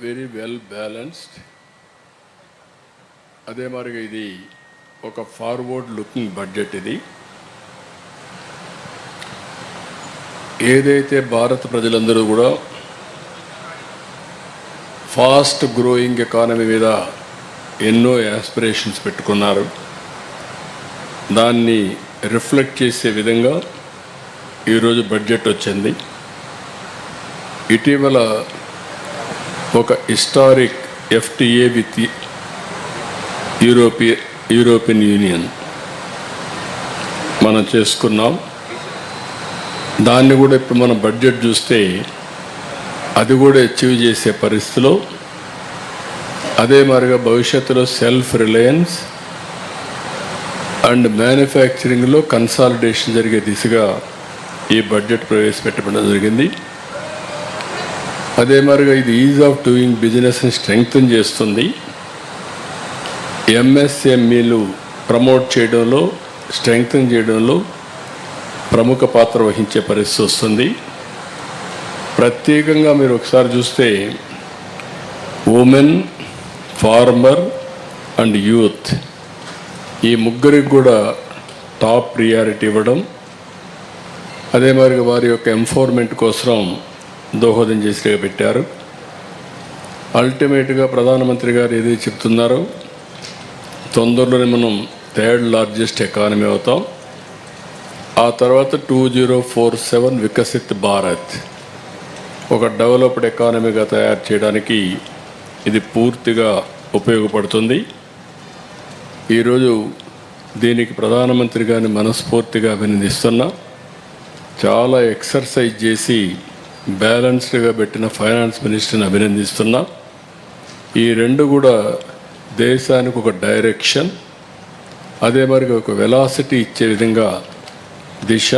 Very well balanced. అదే మరిగా ఇది ఒక ఫార్వర్డ్ లుకింగ్ బడ్జెట్. ఇది ఏదైతే భారత ప్రజలందరూ కూడా ఫాస్ట్ గ్రోయింగ్ ఎకానమీ మీద ఎన్నో యాస్పిరేషన్స్ పెట్టుకున్నారు, దాన్ని రిఫ్లెక్ట్ చేసే విధంగా ఈరోజు బడ్జెట్ వచ్చింది. ఇటీవల ఒక historic FTA with European union మనం చేసుకున్నాం. దాన్ని కూడా ఇప్పుడు మనం బడ్జెట్ చూస్తే అది కూడా అచీవ్ చేసే పరిస్థితిలో, అదే మరిగా భవిష్యత్తులో సెల్ఫ్ రిలయన్స్ అండ్ మ్యానుఫ్యాక్చరింగ్లో కన్సాలిడేషన్ జరిగే దిశగా ఈ బడ్జెట్ ప్రవేశపెట్టడం జరిగింది. అదే మరిగా ఇది ఈజ్ ఆఫ్ డూయింగ్ బిజినెస్ని స్ట్రెంగ్తన్ చేస్తుంది. MSMEలు ప్రమోట్ చేయడంలో, స్ట్రెంగ్తన్ చేయడంలో ప్రముఖ పాత్ర వహించే పరిస్థితి వస్తుంది. ప్రత్యేకంగా మీరు ఒకసారి చూస్తే ఉమెన్, ఫార్మర్ అండ్ యూత్ ఈ ముగ్గురికి కూడా టాప్ ప్రియారిటీ ఇవ్వడం, అదే మరిగా వారి యొక్క ఎంపవర్మెంట్ కోసం దోహదం చేసేగా పెట్టారు. అల్టిమేట్గా ప్రధానమంత్రి గారు ఏదైతే చెప్తున్నారో, తొందరలోనే మనం 3rd లార్జెస్ట్ ఎకానమీ అవుతాం. ఆ తర్వాత 2047 వికసిత్ భారత్, ఒక డెవలప్డ్ ఎకానమీగా తయారు చేయడానికి ఇది పూర్తిగా ఉపయోగపడుతుంది. ఈరోజు దీనికి ప్రధానమంత్రి గారిని మనస్ఫూర్తిగా అభినందిస్తున్నా. చాలా ఎక్సర్సైజ్ చేసి బ్యాలెన్స్డ్గా పెట్టిన ఫైనాన్స్ మినిస్టర్ని అభినందిస్తున్నా. ఈ రెండు కూడా దేశానికి ఒక డైరెక్షన్, అదే మరి ఒక వెలాసిటీ ఇచ్చే విధంగా దిశ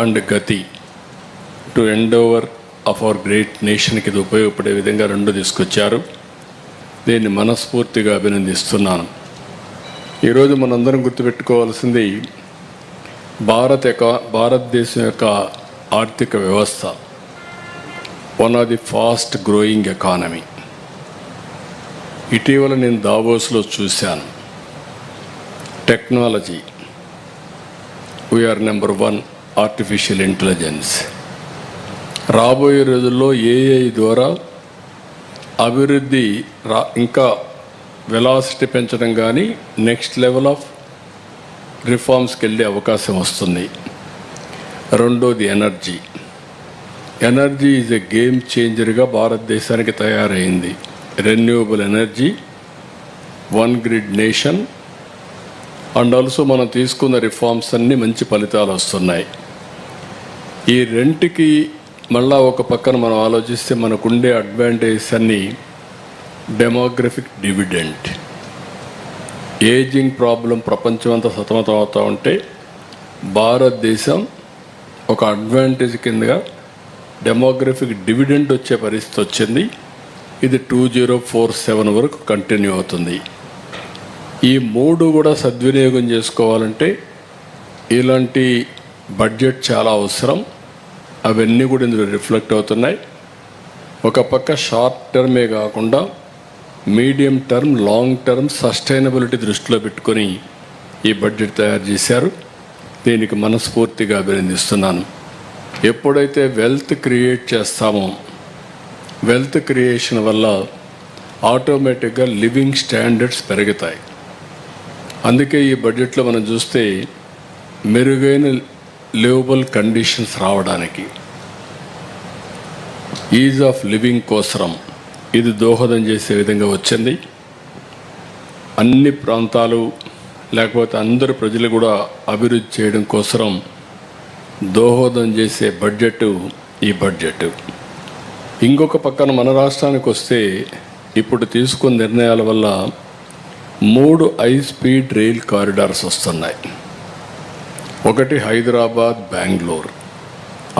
అండ్ గతి to end over of our great నేషన్కి ఇది ఉపయోగపడే విధంగా రెండు తీసుకొచ్చారు. దీన్ని మనస్ఫూర్తిగా అభినందిస్తున్నాను. ఈరోజు మనందరం గుర్తుపెట్టుకోవాల్సింది భారతదేశం యొక్క ఆర్థిక వ్యవస్థ one of the fast growing economy. ఇటీవల నేను దావోస్లో చూశాను, technology we are number 1 artificial intelligence. రాబోయే రోజుల్లో AI ద్వారా అభివృద్ధి ఇంకా వెలాసిటీ పెంచడం కానీ నెక్స్ట్ లెవెల్ ఆఫ్ రిఫార్మ్స్కి వెళ్ళే అవకాశం వస్తుంది. రెండోది ఎనర్జీ ఈజ్ ఎ గేమ్ చేంజర్గా భారతదేశానికి తయారైంది. Renewable energy, one grid nation and also మనం తీసుకున్న రిఫార్మ్స్ అన్నీ మంచి ఫలితాలు వస్తున్నాయి. ఈ రెంటికి మళ్ళా ఒక పక్కన మనం ఆలోచిస్తే మనకుండే అడ్వాంటేజెస్ అన్నీ డెమోగ్రఫిక్ డివిడెంట్. ఏజింగ్ ప్రాబ్లం ప్రపంచం అంతా సతమతం అవుతూ ఉంటే భారతదేశం ఒక అడ్వాంటేజ్ కిందగా డెమోగ్రఫిక్ డివిడెంట్ వచ్చే పరిస్థితి వచ్చింది. ఇది 2047 వరకు కంటిన్యూ అవుతుంది. ఈ మూడు కూడా సద్వినియోగం చేసుకోవాలంటే ఇలాంటి బడ్జెట్ చాలా అవసరం. అవన్నీ కూడా ఇందులో రిఫ్లెక్ట్ అవుతున్నాయి. ఒక పక్క షార్ట్ టర్మే కాకుండా medium term, long term sustainability దృష్టిలో పెట్టుకొని ఈ బడ్జెట్ తయారు చేశారు. దీనికి మనస్ఫూర్తిగా అభినందిస్తున్నాను. ఎప్పుడైతే వెల్త్ క్రియేట్ చేస్తామో, వెల్త్ క్రియేషన్ వల్ల ఆటోమేటిక్గా లివింగ్ స్టాండర్డ్స్ పెరుగుతాయి. అందుకే ఈ బడ్జెట్లో మనం చూస్తే మెరుగైన లివబుల్ కండిషన్స్ రావడానికి, ఈజ్ ఆఫ్ లివింగ్ కోసం ఇది దోహదం చేసే విధంగా వచ్చింది. అన్ని ప్రాంతాలు లేకపోతే అందరు ప్రజలు కూడా అభివృద్ధి చేయడం కోసం దోహదం చేసే బడ్జెట్ ఈ బడ్జెట్. ఇంకొక పక్కన మన రాష్ట్రానికి వస్తే ఇప్పుడు తీసుకున్న నిర్ణయాల వల్ల 3 హై-స్పీడ్ రైల్ కారిడార్స్ వస్తున్నాయి. ఒకటి హైదరాబాద్, బెంగళూరు,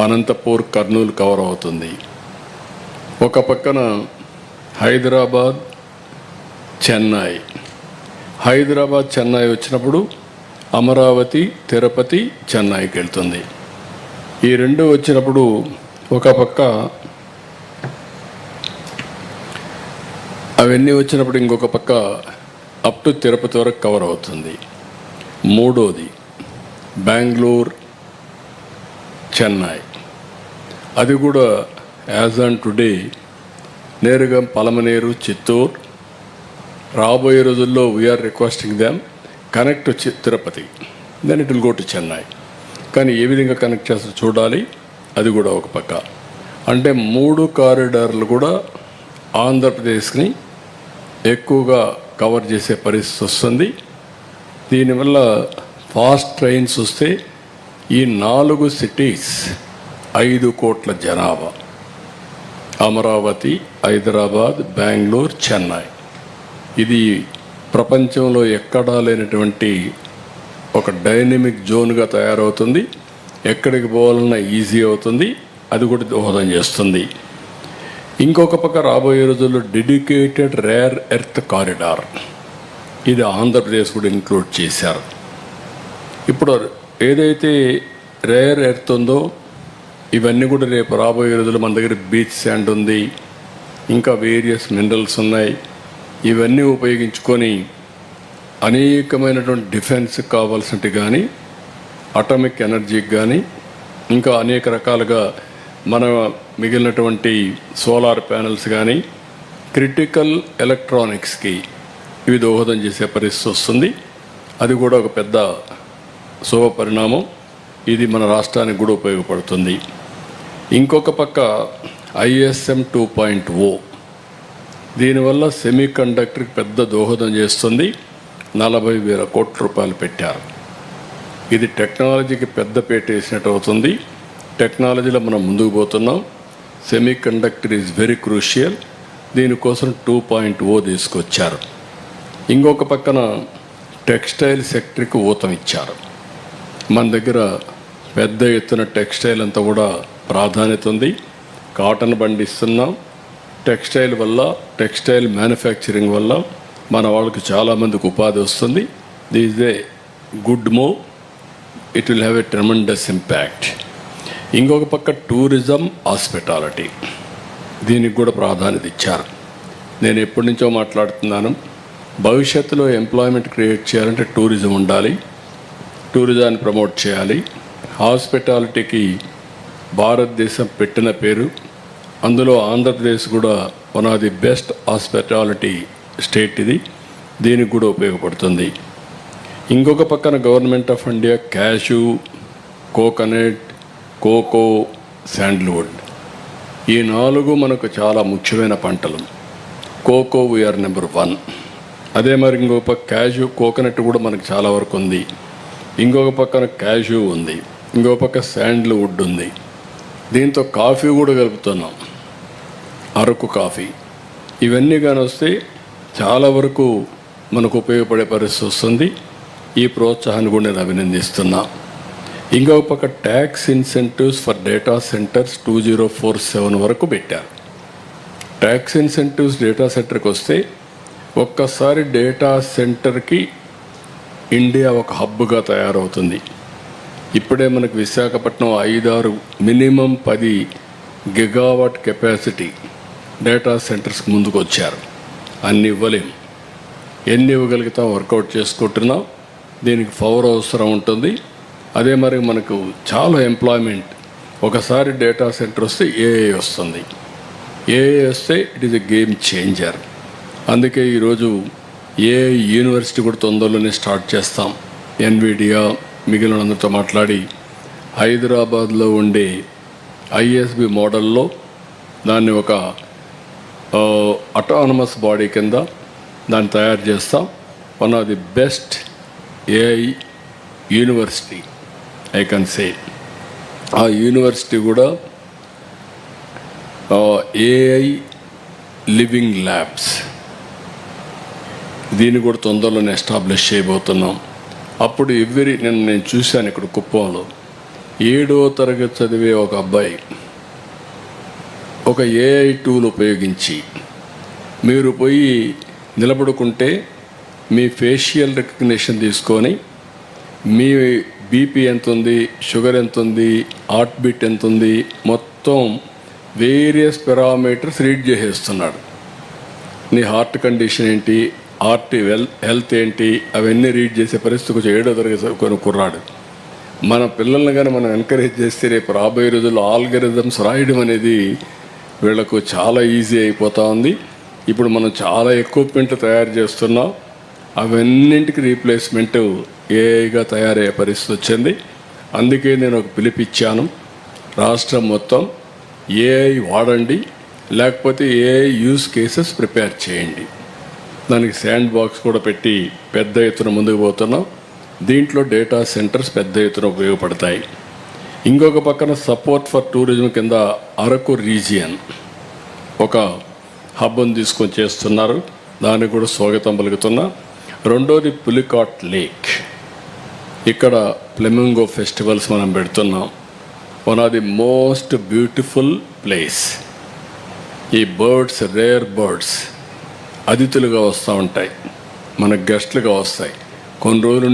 అనంతపూర్, కర్నూలు కవర్ అవుతుంది. ఒక పక్కన హైదరాబాద్, చెన్నై. హైదరాబాద్, చెన్నై వచ్చినప్పుడు అమరావతి, తిరుపతి, చెన్నైకి వెళ్తుంది. ఈ రెండు వచ్చినప్పుడు ఒక పక్క అవన్నీ వచ్చినప్పుడు ఇంకొక పక్క అప్ టు తిరుపతి వరకు కవర్ అవుతుంది. మూడోది బెంగళూరు చెన్నై, అది కూడా యాజ్ ఆన్ టుడే నేరుగా పలమనేరు చిత్తూరు. రాబోయే రోజుల్లో we are requesting them connect Tirupati, then it will go to Chennai. కానీ ఏ విధంగా కనెక్ట్ చేస్తారో చూడాలి. అది కూడా ఒక పక్క. అంటే 3 కారిడార్లు కూడా ఆంధ్రప్రదేశ్ని ఎక్కువగా కవర్ చేసే పరిస్థితి వస్తుంది. దీనివల్ల ఫాస్ట్ ట్రైన్స్ వస్తే ఈ 4 సిటీస్ 5 కోట్ల జనాభా, అమరావతి, హైదరాబాద్, బెంగళూరు, చెన్నై, ఇది ప్రపంచంలో ఎక్కడా లేనటువంటి ఒక డైనమిక్ జోన్గా తయారవుతుంది. ఎక్కడికి పోవాలన్నా ఈజీ అవుతుంది. అది కూడా దోహదం చేస్తుంది. ఇంకొక పక్క రాబోయే రోజుల్లో డెడికేటెడ్ రేర్ ఎర్త్ కారిడార్, ఇది ఆంధ్రప్రదేశ్ కూడా ఇంక్లూడ్ చేశారు. ఇప్పుడు ఏదైతే రేర్ ఎర్త్ ఉందో ఇవన్నీ కూడా రేపు రాబోయే రోజుల్లో మన దగ్గర బీచ్ శాండ్ ఉంది, ఇంకా వేరియస్ మినరల్స్ ఉన్నాయి. ఇవన్నీ ఉపయోగించుకొని అనేకమైనటువంటి డిఫెన్స్కి కావాల్సినవి కానీ, అటామిక్ ఎనర్జీకి కానీ, ఇంకా అనేక రకాలుగా మన మిగిలినటువంటి సోలార్ ప్యానెల్స్ కానీ, క్రిటికల్ ఎలక్ట్రానిక్స్కి ఇవి దోహదం చేసే పరిస్థితి వస్తుంది. అది కూడా ఒక పెద్ద శుభ పరిణామం. ఇది మన రాష్ట్రానికి కూడా ఉపయోగపడుతుంది. ఇంకొక పక్క ISM 2.0, దీనివల్ల సెమీ కండక్టర్కి పెద్ద దోహదం చేస్తుంది. 40,000 కోట్ల రూపాయలు పెట్టారు. ఇది టెక్నాలజీకి పెద్ద పీట వేసినట్టు అవుతుంది. టెక్నాలజీలో మనం ముందుకు పోతున్నాం. Semi conductor is very crucial. దీనికోసం 2.0 తీసుకొచ్చారు. ఇంకొక పక్కన టెక్స్టైల్ సెక్టర్కి ఊతం ఇచ్చారు. మన దగ్గర పెద్ద ఎత్తున టెక్స్టైల్ అంతా కూడా ప్రాధాన్యత ఉంది. కాటన్ పండిస్తున్నాం. టెక్స్టైల్ వల్ల, టెక్స్టైల్ మ్యానుఫ్యాక్చరింగ్ వల్ల మన వాళ్ళకి చాలామందికి ఉపాధి వస్తుంది. This a good move. It will have a tremendous impact. ఇంకొక పక్క టూరిజం, హాస్పిటాలిటీ, దీనికి కూడా ప్రాధాన్యత ఇచ్చారు. నేను ఎప్పటి నుంచో మాట్లాడుతున్నాను, భవిష్యత్తులో ఎంప్లాయ్మెంట్ క్రియేట్ చేయాలంటే టూరిజం ఉండాలి, టూరిజాన్ని ప్రమోట్ చేయాలి. హాస్పిటాలిటీకి భారతదేశం పెట్టిన పేరు, అందులో ఆంధ్రప్రదేశ్ కూడా one of the best hospitality state ఇది. దీనికి కూడా ఉపయోగపడుతుంది. ఇంకొక పక్కన government of India cashew, coconut, cocoa, sandalwood, ఈ 4 మనకు చాలా ముఖ్యమైన పంటలు. Cocoa we are number 1. అదే మరి ఇంకొక పక్క క్యాషు, కోకోనట్ కూడా మనకు చాలా వరకు ఉంది. ఇంకొక పక్కన క్యాషు ఉంది, ఇంకొక పక్క శాండల్వుడ్ ఉంది. దీంతో కాఫీ కూడా కలుపుతున్నాం, అరకు కాఫీ. ఇవన్నీ కానీ వస్తే చాలా వరకు మనకు ఉపయోగపడే పరిస్థితి వస్తుంది. ఈ ప్రోత్సాహాన్ని కూడా నేను అభినందిస్తున్నా. ఇంకొక పక్క tax incentives for data centres 2047 వరకు పెట్టారు. ట్యాక్స్ ఇన్సెంటివ్స్ డేటా సెంటర్కి వస్తే ఒక్కసారి డేటా సెంటర్కి ఇండియా ఒక హబ్గా తయారవుతుంది. ఇప్పుడే మనకు Visakhapatnam 5-6 minimum 10 gigawatt capacity data సెంటర్స్కి ముందుకు వచ్చారు. అన్ని ఇవ్వలేం. ఎన్ని ఇవ్వగలుగుతాం వర్కౌట్ చేసుకుంటున్నాం. దీనికి పవర్ అవసరం ఉంటుంది. అదే మరి మనకు చాలా ఎంప్లాయ్మెంట్. ఒకసారి డేటా సెంటర్ వస్తే ఏఐ వస్తుంది. ఏఐ వస్తే it is a game changer. అందుకే ఈరోజు ఏఐ యూనివర్సిటీ కూడా తొందరలోనే స్టార్ట్ చేస్తాం. ఎన్విడియా మిగిలినందరితో మాట్లాడి హైదరాబాద్లో ఉండే ISB మోడల్లో దాన్ని ఒక అటానమస్ బాడీ కింద దాన్ని తయారు చేస్తాం. One of the best AI university I can say. ఆ యూనివర్సిటీ కూడా ఏఐ లివింగ్ ల్యాబ్స్, దీన్ని కూడా తొందరలోనే ఎస్టాబ్లిష్ చేయబోతున్నాం. అప్పుడు నేను చూశాను ఇక్కడ కుప్పంలో 7వ తరగతి చదివే ఒక అబ్బాయి ఒక ఏఐ టూల్ ఉపయోగించి మీరు పోయి నిలబడుకుంటే మీ ఫేషియల్ రికగ్నిషన్ తీసుకొని మీ బీపీ ఎంత ఉంది, షుగర్ ఎంత ఉంది, హార్ట్ బీట్ ఎంత ఉంది, మొత్తం వేరియస్ పారామీటర్స్ రీడ్ చేసేస్తున్నాడు. నీ హార్ట్ కండిషన్ ఏంటి, హెల్త్ ఏంటి, అవన్నీ రీడ్ చేసే పరిస్థితి కొంచెం 7వ తరగతి కొన్ని కుర్రాడు. మన పిల్లల్ని కానీ మనం ఎంకరేజ్ చేస్తే రేపు రాబోయే రోజుల్లో ఆల్గరిథమ్స్ రాయడం అనేది వీళ్ళకు చాలా ఈజీ అయిపోతూ ఉంది. ఇప్పుడు మనం చాలా ఎక్విప్మెంట్ తయారు చేస్తున్నాం, అవన్నింటికి రీప్లేస్మెంట్ ఏఐగా తయారయ్యే పరిస్థితి వచ్చింది. అందుకే నేను ఒక పిలిపిచ్చాను, రాష్ట్రం మొత్తం ఏఐ వాడండి, లేకపోతే ఏఐ యూజ్ కేసెస్ ప్రిపేర్ చేయండి. దానికి శాండ్ బాక్స్ కూడా పెట్టి పెద్ద ఎత్తున ముందుకు పోతున్నాం. దీంట్లో డేటా సెంటర్స్ పెద్ద ఎత్తున ఉపయోగపడతాయి. ఇంకొక పక్కన సపోర్ట్ ఫర్ టూరిజం కింద అరకు రీజియన్ ఒక హబ్ను తీసుకొని చేస్తున్నారు, దానికి కూడా స్వాగతం పలుకుతున్నా. రెండోది పులికాట్ లేక్, ఇక్కడ ఫ్లెమింగో ఫెస్టివల్స్ మనం పెడుతున్నాం. One of the most beautiful place. ఈ బర్డ్స్, రేర్ బర్డ్స్ అతిథులుగా వస్తూ ఉంటాయి, మన గెస్ట్లుగా వస్తాయి. కొన్ని రోజులు